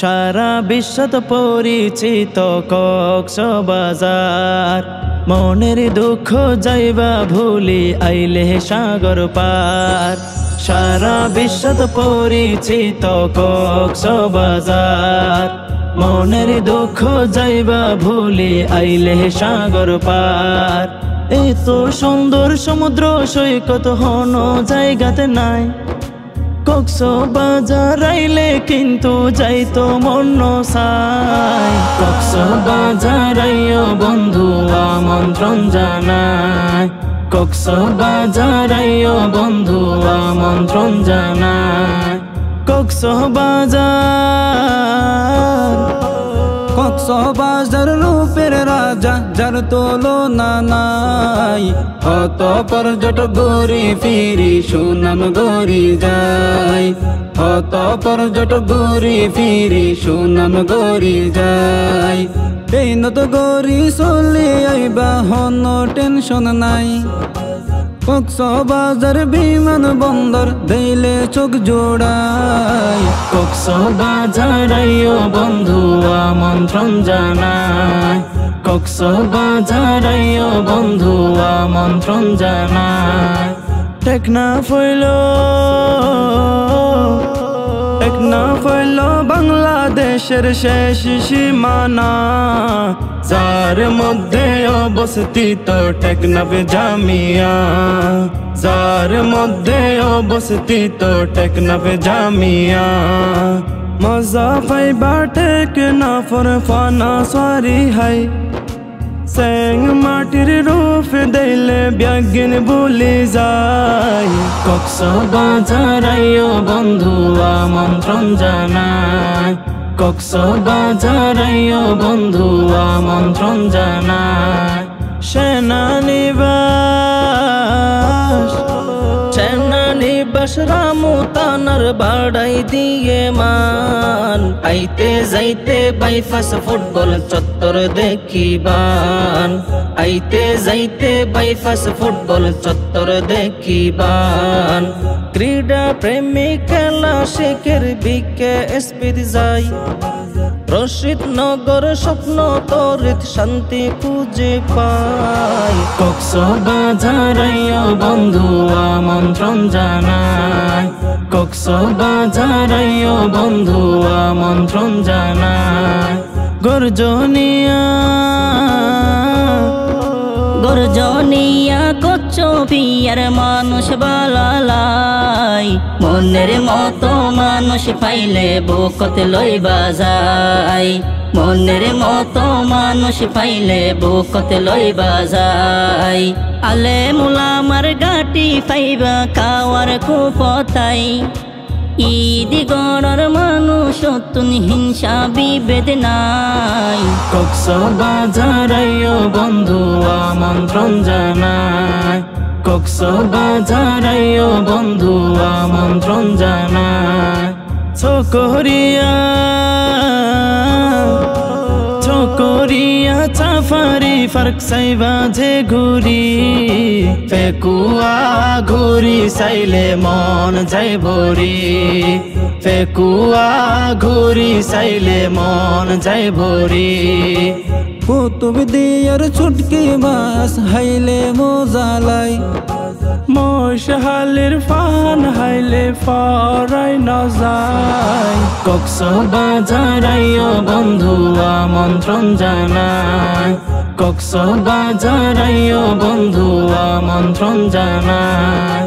সারা বিশ্বত পরিচিত কক্সবাজার। মনের দুঃখ যাইবা ভুলি আইলে সাগর পার। সারা বিশ্বত পরিচিত কক্সবাজার। মনের দুঃখ যাইবা ভুলি আইলে সাগর পার। এত সুন্দর সমুদ্র সৈকত হন জায়গাতে নাই। কক্সবাজার আইলে কিন্তু যাইতো মন সাই। কক্সবাজার আইও বন্ধু আমন্ত্রণ জানাই। কক্সবাজার আইও বন্ধু আমন্ত্রণ জানাই। কক্সবাজার রূপের রাজা যার তুলনা নাই। কত পর্যটক ঘুরি ফিরি সুনাম গড়ি যায়। কত পর্যটক ঘুরি ফিরি সুনাম গড়ি যায়। এই নত গড়ি চলি আইবা হন টেনশন নাই। কক্সবাজার বিমান বন্দর দিলে চোখ জোড়াই। কক্সবাজার আইও বন্ধু আমন্ত্রণ জানাই। কক্সবাজার আইও বন্ধু আমন্ত্রণ জানাই। টেকনা ফইল বাংলাদেশের শেষ সীমানা। যার মধ্যে অবস্থিত টেকনাফ জামিয়া। যার মধ্যে অবস্থিত টেকনাফ জামিয়া। মজা পাইবা টেকনাফর ফানা সারি হাই। সেং মাটির রূপ দিলে ব্যাগিন ভুলি যায়। কক্সবাজার আইও বন্ধু আমন্ত্রণ জানাই। কক্সবাজার আইও বন্ধু আমন্ত্রণ জানাই। সেনানিবাস রামুতানার বাড়াই দিয়ে মান। আইতে যাইতে বাইপাস ফুটবল চত্বর দেখিবান। আইতে যাইতে বাইপাস ফুটবল চত্বর দেখিবান। ক্রীড়া প্রেমী খেলা শেখের বিকে স্পিড যাই। রশিদ নগর স্বপ্ন তরিত শান্তি খুঁজে পাই। কক্সবাজার আইও বন্ধু আমন্ত্রণ জানাই। কক্সবাজার আইও বন্ধু আমন্ত্রণ জানাই। গর্জনিয়া কচ্ছপিয়ার মানুষ বালালাই। মনের মতো মানুষ পাইলে বুকত লইবা যায়। মনের মতো মানুষ পাইলে বুকত লইবা যায়। আলে মুলামার গাটি পাইবা খাওয়ার কুপতাই। ঈদি গড়র মানুষ তুন হিংসা বিভেদ নাই। কক্সবাজার আইও বন্ধু আমন্ত্রণ জানাই। কক্সবাজার আইও বন্ধু আমন্ত্রণ জানাই। চকরিয়া চাফারি ফার্ক সাইবা যে ঘুরি। ফেকুয়া ঘুরি চাইলে মন যাই ভরি। ফেকুয়া ঘুরি চাইলে মন যাই ভরি। কুতুব দিয়ার ছুটকি মাছ হাইলে মজালাই। মশালের ফান হাইলে ফরাই না যায়। কক্সবাজার আইও বন্ধু আমন্ত্রণ জানাই। কক্সবাজার আইও বন্ধু আমন্ত্রণ জানাই।